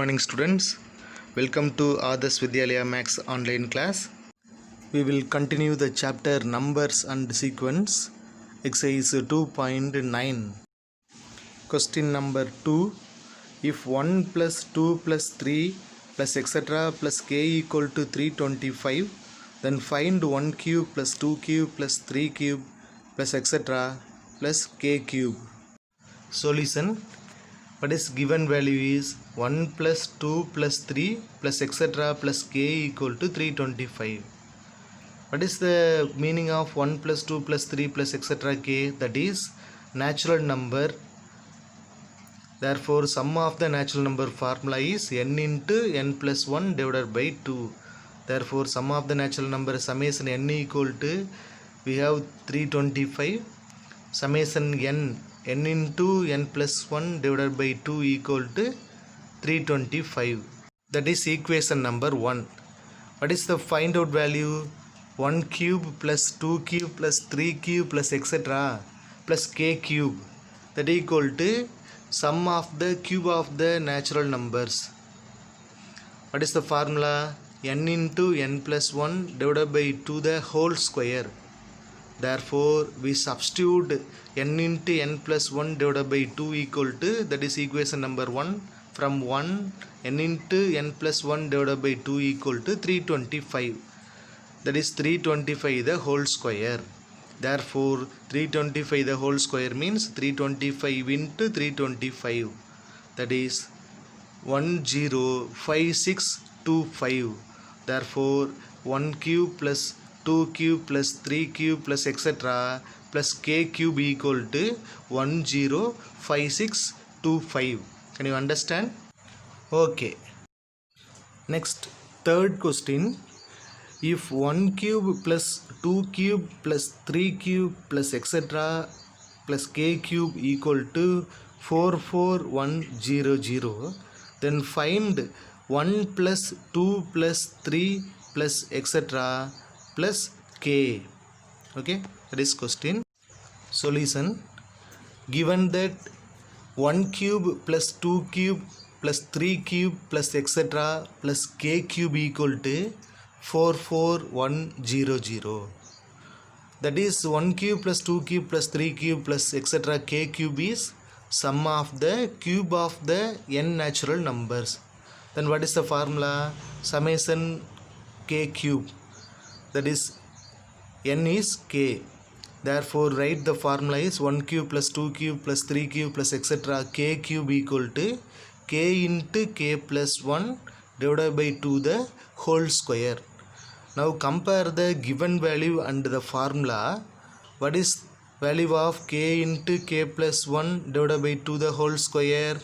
morning students, welcome to Adarsh Vidyalaya Max online class. We will continue the chapter numbers and sequence, exercise 2.9. Question number 2. If 1 plus 2 plus 3 plus etc plus k equal to 325, then find 1 cube plus 2 cube plus 3 cube plus etc plus k cube. Solution. What is given value is 1 plus 2 plus 3 plus etc plus k equal to 325. What is the meaning of 1 plus 2 plus 3 plus etc k? That is natural number. Therefore sum of the natural number formula is n into n plus 1 divided by 2. Therefore sum of the natural number summation n equal to, we have 325, summation n into n plus 1 divided by 2 equal to 325. That is equation number 1. What is the find out value? 1 cube plus 2 cube plus 3 cube plus etc plus k cube, that equal to sum of the cube of the natural numbers. What is the formula? N into n plus 1 divided by 2 the whole square. Therefore we substitute n into n plus 1 divided by 2 equal to, that is equation number 1, from 1 n into n plus 1 divided by 2 equal to 325. That is 325 the whole square. Therefore 325 the whole square means 325 into 325, that is 105625. Therefore 1 cube plus 2 cube plus 3 cube plus etc plus k cube equal to 105625. Can you understand? Okay. Next, third question. If 1 cube plus 2 cube plus 3 cube plus etc plus k cube equal to 44100, then find 1 plus 2 plus 3 plus etc plus k. Okay, that is question. Solution. Given that 1 cube plus 2 cube plus 3 cube plus etc plus k cube equal to 44100, that is 1 cube plus 2 cube plus 3 cube plus etc k cube is sum of the cube of the n natural numbers. Then what is the formula? Summation k cube, that is n is k. Therefore write the formula is 1 cube plus 2 cube plus 3 cube plus etc k cube equal to k into k plus 1 divided by 2 the whole square. Now compare the given value and the formula. What is value of k into k plus 1 divided by 2 the whole square?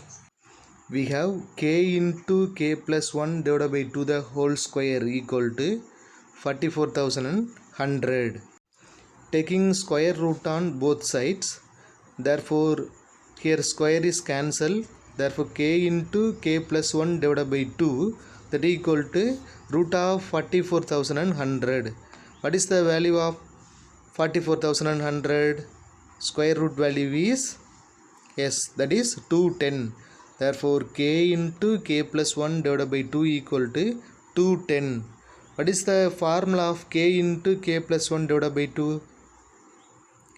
We have k into k plus 1 divided by 2 the whole square equal to 44,100. Taking square root on both sides, therefore here square is cancelled. Therefore k into k plus 1 divided by 2, that equal to root of 44,100. What is the value of 44,100? Square root value is, yes, that is 210. Therefore k into k plus 1 divided by 2 equal to 210. What is the formula of k into k plus 1 divided by 2?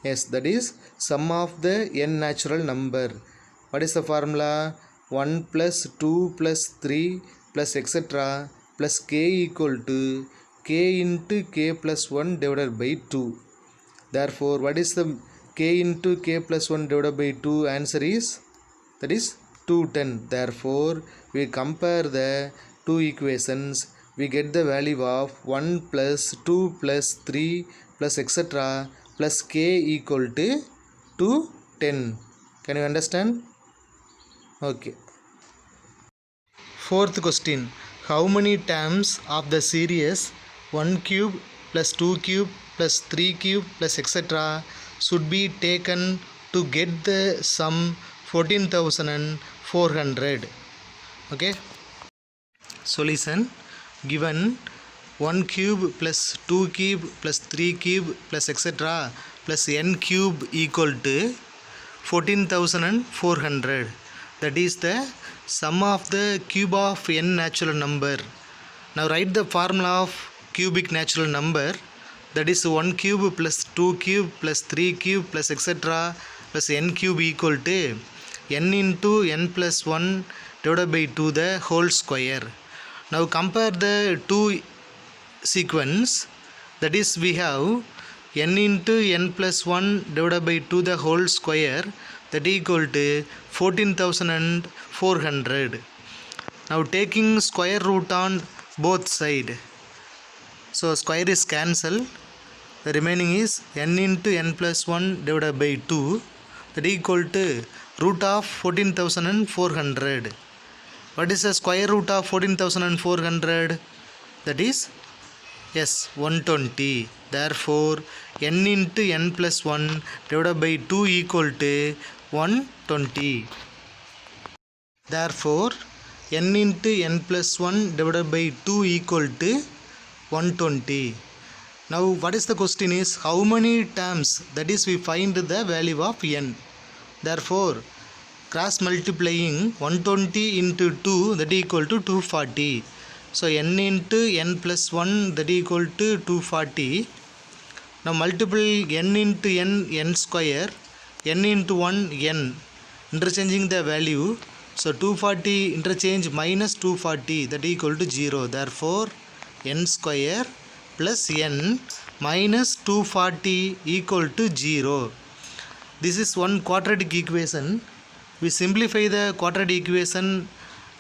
Yes, that is sum of the n natural number. What is the formula? 1 plus 2 plus 3 plus etc plus k equal to k into k plus 1 divided by 2. Therefore what is the k into k plus 1 divided by 2? Answer is, that is 210. Therefore we compare the two equations, we get the value of 1 plus 2 plus 3 plus etc plus k equal to 210. Can you understand? Okay. Fourth question. How many terms of the series 1 cube plus 2 cube plus 3 cube plus etc should be taken to get the sum 14,400? Okay. Solution. Given 1 cube plus 2 cube plus 3 cube plus etc plus n cube equal to 14,400. that is the sum of the cube of n natural number. Now write the formula of cubic natural number, that is 1 cube plus 2 cube plus 3 cube plus etc plus n cube equal to n into n plus 1 divided by 2 the whole square. Now compare the two sequence, that is we have n into n plus 1 divided by 2 the whole square, that equal to 14,400. Now taking square root on both side, so square is cancelled, the remaining is n into n plus 1 divided by 2, that equal to root of 14,400. What is the square root of 14,400? That is yes 120. Therefore n into n plus 1 divided by 2 equal to 120. Therefore n into n plus 1 divided by 2 equal to 120. Now what is the question is how many terms, that is we find the value of n. Therefore cross multiplying 120 into 2, that equal to 240. So n into n plus 1 that equal to 240. Now multiply n into n square, n into 1 n, interchanging the value. So 240 interchange minus 240, that equal to 0. Therefore n square plus n minus 240 equal to 0. This is one quadratic equation. We simplify the quadratic equation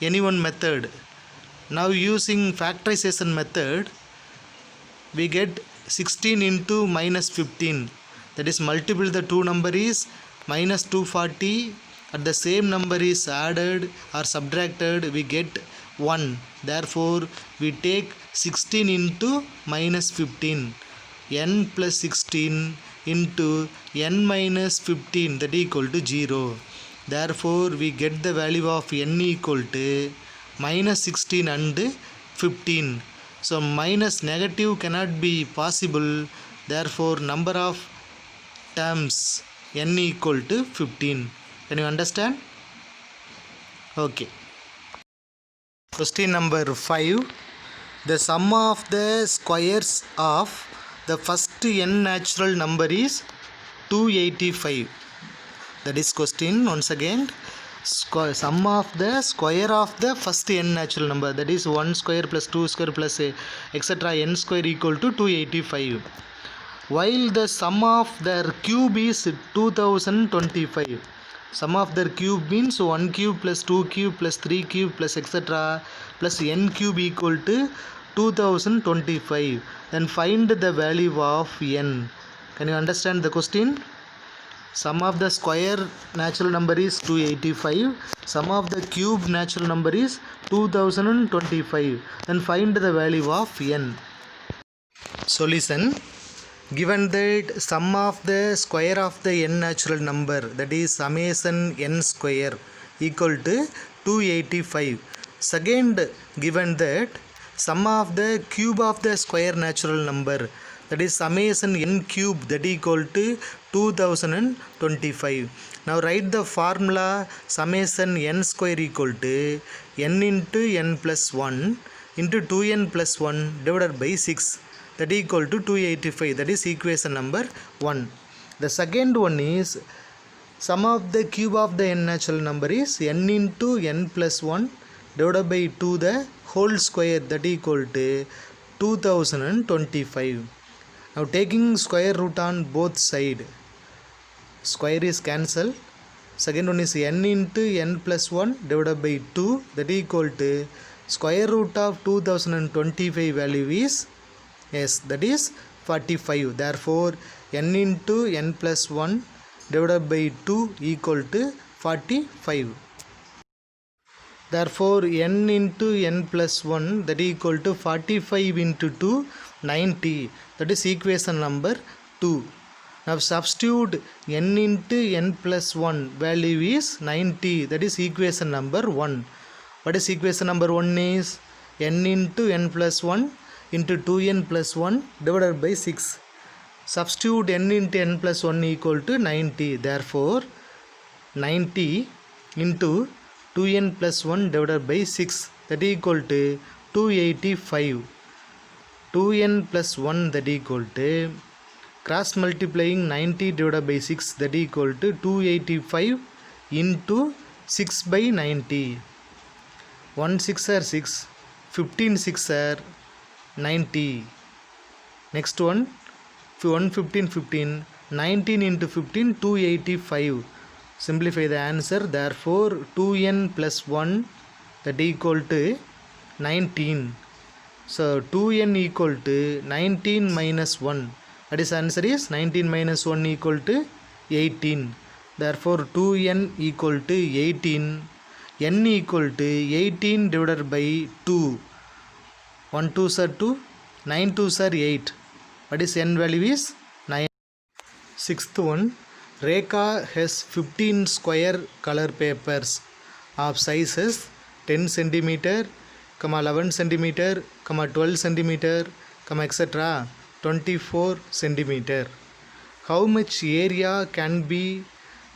any one method. Now using factorization method, we get 16 into minus 15, that is multiple the two number is minus 240, at the same number is added or subtracted, we get 1. Therefore we take 16 into minus 15, n plus 16 into n minus 15, that equal to 0. Therefore we get the value of n equal to minus 16 and 15. So minus negative cannot be possible, therefore number of terms n equal to 15. Can you understand? Okay. Question number 5. The sum of the squares of the first n natural number is 285. That is question once again. Sum of the square of the first n natural number, that is 1 square plus 2 square plus etc n square equal to 285. While the sum of their cube is 2025. Sum of their cube means 1 cube plus 2 cube plus 3 cube plus etc plus n cube equal to 2025. Then find the value of n. Can you understand the question? Sum of the square natural number is 285. Sum of the cube natural number is 2025. Then find the value of n. Solution. Given that sum of the square of the n natural number, that is summation n square equal to 285. Second, given that sum of the cube of the square natural number, that is summation n cube, that equal to 2025. Now write the formula summation n square equal to n into n plus 1 into 2n plus 1 divided by 6, that equal to 285. That is equation number 1. The second one is sum of the cube of the n natural number is n into n plus 1 divided by 2 the whole square, that equal to 2025. Now taking square root on both side, square is cancelled. Second one is n into n plus 1 divided by 2, that equal to square root of 2025 value is yes, that is 45. Therefore n into n plus 1 divided by 2 equal to 45. Therefore n into n plus 1, that equal to 45 into 2, 90. That is equation number 2. Now substitute n into n plus 1 value is 90. That is equation number 1. What is equation number 1 is n into n plus 1 into 2n plus 1 divided by 6. Substitute n into n plus 1 equal to 90. Therefore 90 into 2n plus 1 divided by 6 that equal to 285. 2n plus 1 that equal to cross multiplying 90 divided by 6 that equal to 285 into 6 by 90. 1 6 are 6, 15 6 are 90. Next one 1 15 15, 19 into 15 285. Simplify the answer. Therefore 2n plus 1 that equal to 19. So 2n equal to 19 minus 1. That is answer is 19 minus 1 equal to 18. Therefore 2n equal to 18. n equal to 18 divided by 2. 1 2s are 2, 9 2s are 8. What is n value is 9. Sixth one, Rekha has 15 square color papers of sizes 10 cm, 11 cm, 12 cm, etc. 24 cm. How much area can be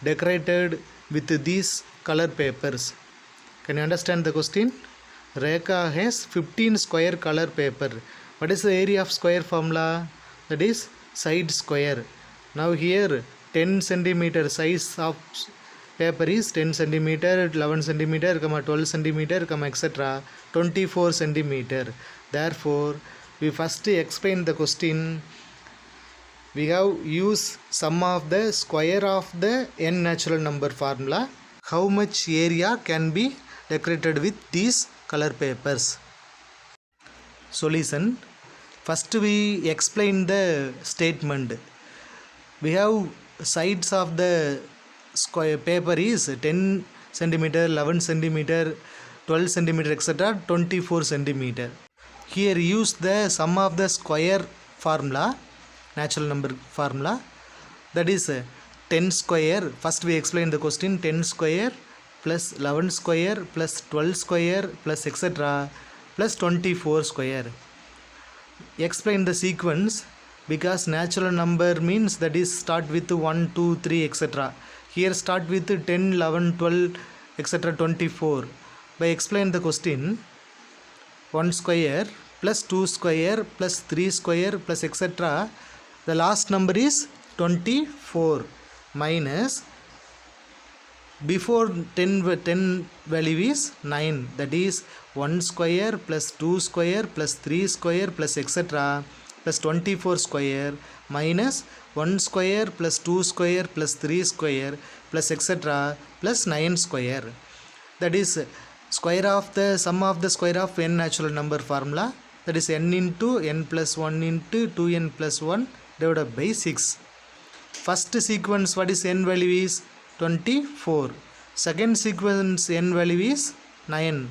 decorated with these color papers? Can you understand the question? Rekha has 15 square color paper. What is the area of square formula? That is side square. Now here 10 centimeter size of paper is 10 centimeter, 11 centimeter, 12 centimeter, etc. 24 centimeter. Therefore, we first explain the question. We have used sum of the square of the n natural number formula. How much area can be decorated with these color papers? Solution. First we explain the statement. We have sides of the square paper is 10 centimeter, 11 centimeter, 12 centimeter, etc. 24 centimeter. Here use the sum of the square formula, natural number formula. That is 10 square. First we explain the question. 10 square plus 11 square plus 12 square plus etc. plus 24 square. Explain the sequence. Because natural number means that is start with 1 2 3 etc. Here start with 10 11 12 etc. 24. By explain the question, 1 square plus 2 square plus 3 square plus etc. The last number is 24 minus before 10 value is 9, that is 1 square plus 2 square plus 3 square plus etc. plus 24 square minus 1 square plus 2 square plus 3 square plus etc. plus 9 square. That is square of the sum of the square of n natural number formula. That is n into n plus 1 into 2n plus 1 divided by 6. First sequence, what is n value is 24. Second sequence n value is 9.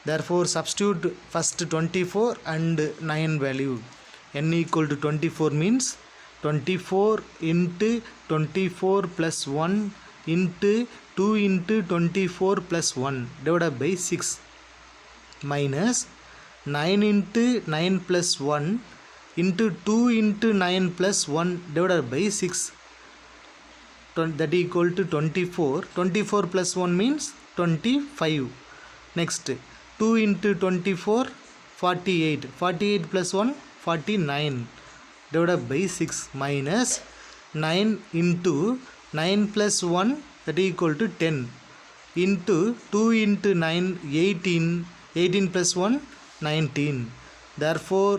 Therefore substitute first 24 and 9 value. N equal to 24 means 24 into 24 plus 1 into 2 into 24 plus 1 divided by 6 minus 9 into 9 plus 1 into 2 into 9 plus 1 divided by 6. That equal to 24. 24 plus 1 means 25. Next 2 into 24 48. 48 plus 1 49 divided by 6 minus 9 into 9 plus 1 that equal to 10 into 2 into 9 18. 18 plus 1 19. Therefore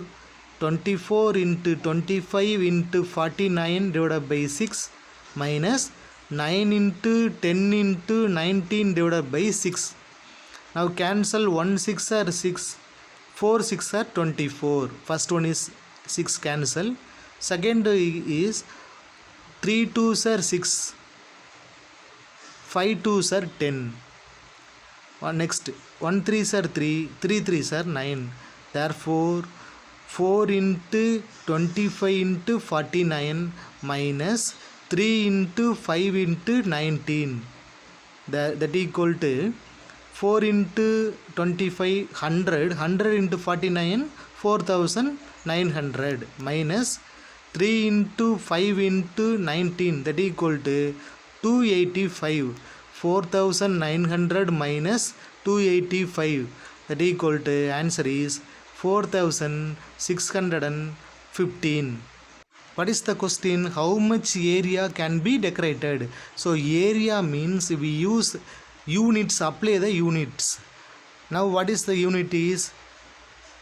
24 into 25 into 49 divided by 6 minus 9 into 10 into 19 divided by 6. Now cancel 1 6 are 6, 4 6 are 24. First one is 6 cancel. Second is 3 2s are 6, 5 2s are 10. Next 1 3s are 3, 3 3s are 9. Therefore 4 into 25 into 49 minus 3 into 5 into 19. That equal to 4 into 25 100. 100 into 49 4900 minus 3 into 5 into 19. That equal to 285. 4900 minus 285, that equal to answer is 4615. What is the question? How much area can be decorated? So area means we use units, apply the units. Now what is the unit is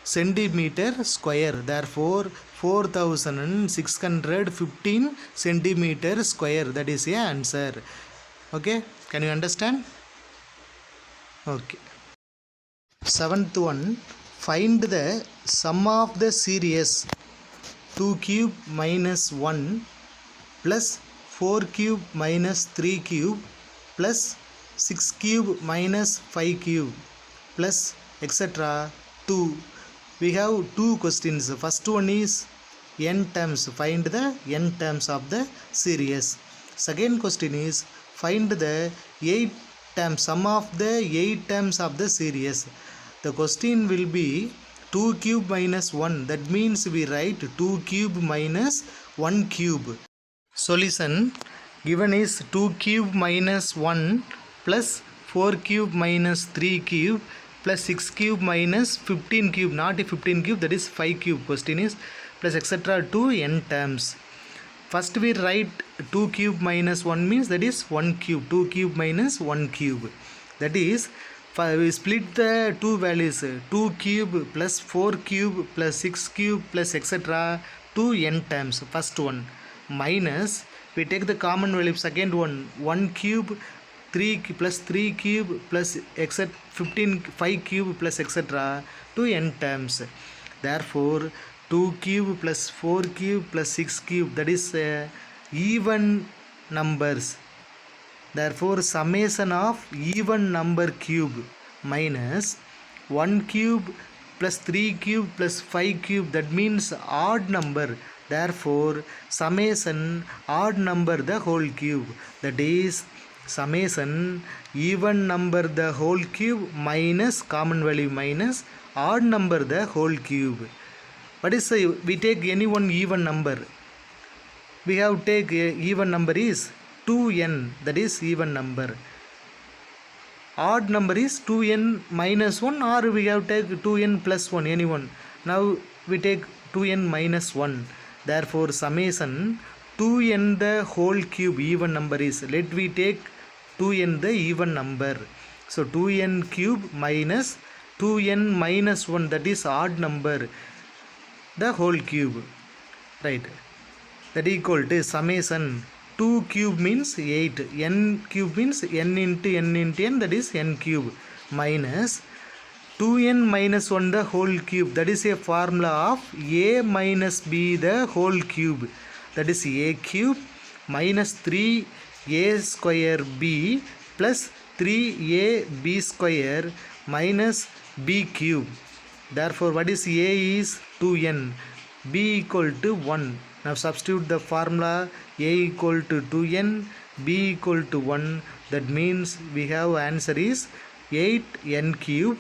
centimeter square. Therefore 4615 centimeter square, that is the answer. Okay, can you understand? Okay. Seventh one, find the sum of the series 2 cube minus 1 plus 4 cube minus 3 cube plus 6 cube minus 5 cube plus etc. 2. We have two questions. First one is n terms. Find the n terms of the series. Second question is find the 8 terms, sum of the 8 terms of the series. The question will be 2 cube minus 1. That means we write 2 cube minus 1 cube. Solution given is 2 cube minus 1 plus 4 cube minus 3 cube plus 6 cube minus 15 cube, not 15 cube, that is 5 cube. Question is plus etc. to n terms. First we write 2 cube minus 1 means that is 1 cube. 2 cube minus 1 cube, that is we split the two values 2 cube plus 4 cube plus 6 cube plus etc. to n terms. First one minus we take the common value. Second one 1 cube 3 plus 3 cube plus etc. 5 cube plus etc. to n terms. Therefore 2 cube plus 4 cube plus 6 cube, that is even numbers. Therefore summation of even number cube minus 1 cube plus 3 cube plus 5 cube, that means odd number. Therefore summation odd number the whole cube, that is summation even number the whole cube minus common value minus odd number the whole cube. What is the, we take any one even number. We have take even number is 2n, that is even number. Odd number is 2n minus 1, or we have take 2n plus 1, anyone. Now we take 2n minus 1. Therefore summation 2n the whole cube even number is, let we take 2n the even number. So 2n cube minus 2n minus 1, that is odd number, the whole cube, right? That equal to summation 2 cube means 8, n cube means n into n into n, that is n cube, minus 2n minus 1 the whole cube, that is a formula of a minus b the whole cube, that is a cube minus 3a square b plus 3ab square minus b cube. Therefore what is a is 2n, b equal to 1. Now substitute the formula a equal to 2n, b equal to 1. That means we have answer is 8n cube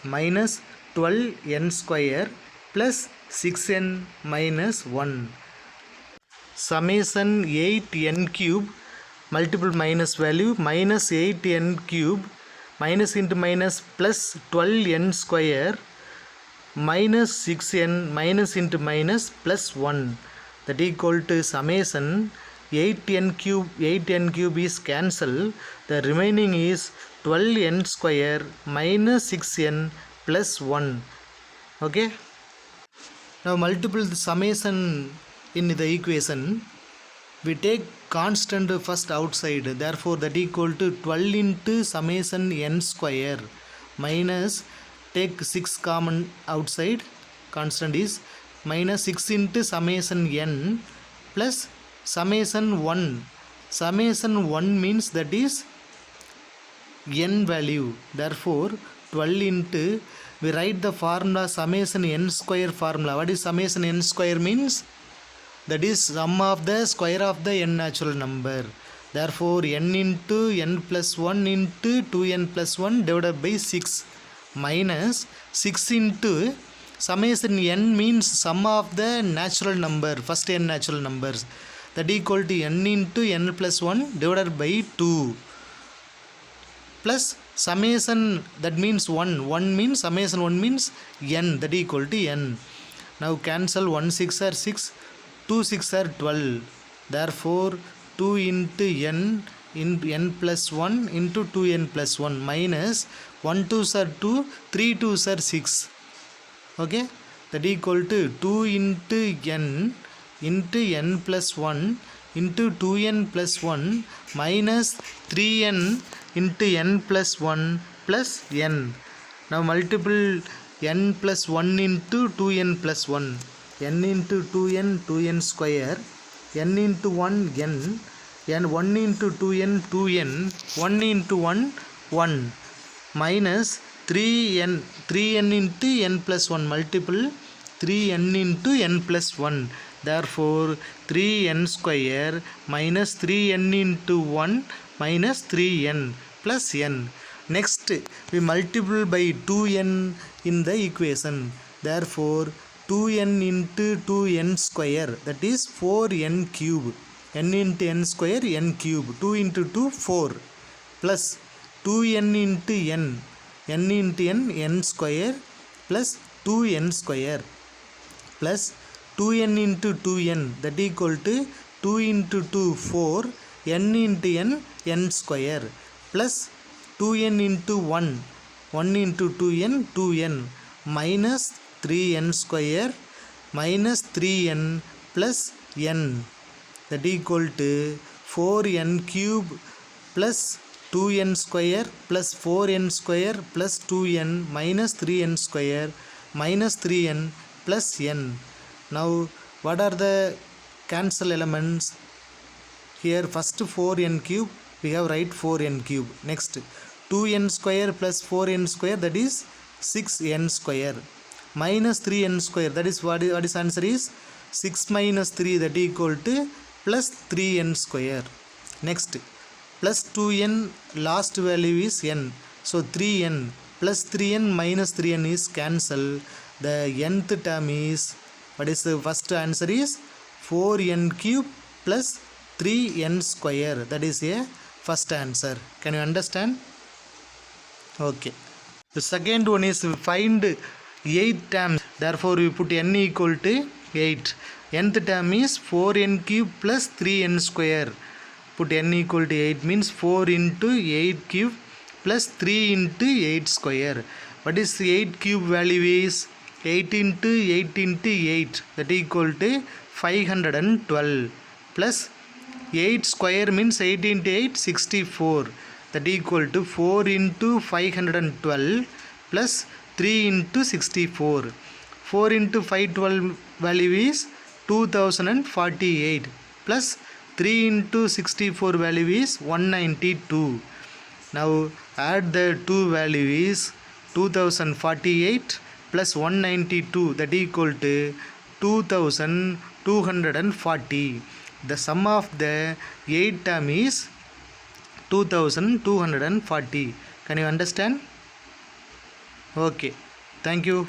minus 12n square plus 6n minus 1. Summation 8n cube multiple minus value minus 8n cube minus into minus plus 12n square minus 6n minus into minus plus 1, that equal to summation 8n cube is cancelled. The remaining is 12n square minus 6n plus 1. Okay. Now multiple the summation in the equation. We take constant first outside. Therefore that equal to 12 into summation n square minus take 6 common outside. Constant is minus 6 into summation n plus summation 1. Summation 1 means that is n value. Therefore 12 into, we write the formula summation n square formula. What is summation n square means? That is sum of the square of the n natural number. Therefore n into n plus 1 into 2n plus 1 divided by 6 minus 6 into summation n means sum of the natural number, first n natural numbers, that equal to n into n plus 1 divided by 2. plus summation, that means 1 means summation 1 means n, that equal to n. Now cancel 1 6 are 6, 2 6 are 12, therefore 2 into n in n plus 1 into 2n plus 1 minus 1 2s are 2, 3 2s are 6, okay, that equal to 2 into n plus 1 into 2n plus 1 minus 3n into n plus 1 plus n. Now multiple n plus 1 into 2n plus 1, n into 2n 2n square, n into 1 n, n 1 into 2n 2n, 1 into 1 1 minus 3n into n plus 1 multiple 3n into n plus 1, therefore 3n square minus 3n into 1 minus 3n plus n. Next we multiply by 2n in the equation, therefore 2n into 2n square, that is 4n cube, n into n square n cube, 2 into 2 4, plus 2n into n into n square plus 2n square, plus 2n into 2n, that equal to 2 into 2 4, n into n square, plus 2n into 1 into 2n 2n, minus 3n square minus 3n plus n, that equal to 4n cube plus 2n square plus 4n square plus 2n minus 3n square minus 3n plus n. Now what are the cancel elements? Here first 4n cube, we have write 4n cube. Next 2n square plus 4n square, that is 6n square, minus 3n square, that is what is answer is 6 minus 3, that equal to plus 3n square. Next plus 2n, last value is n, so 3n plus 3n minus 3n is cancel. The nth term is, what is the first answer is 4n cube plus 3n square, that is a first answer. Can you understand? Okay. The second one is find 8 terms, therefore we put n equal to 8. Nth term is 4n cube plus 3n square, put n equal to 8 means 4 into 8 cube plus 3 into 8 square. What is 8 cube value is 8 into 8 into 8, that equal to 512, plus 8 square means 8 into 8 64, that equal to 4 into 512 plus 3 into 64. 4 into 512 value is 2048 plus 3 into 64 value is 192. Now add the two values, 2048 plus 192, that equal to 2240. The sum of the 8 term is 2240. Can you understand? Okay, thank you.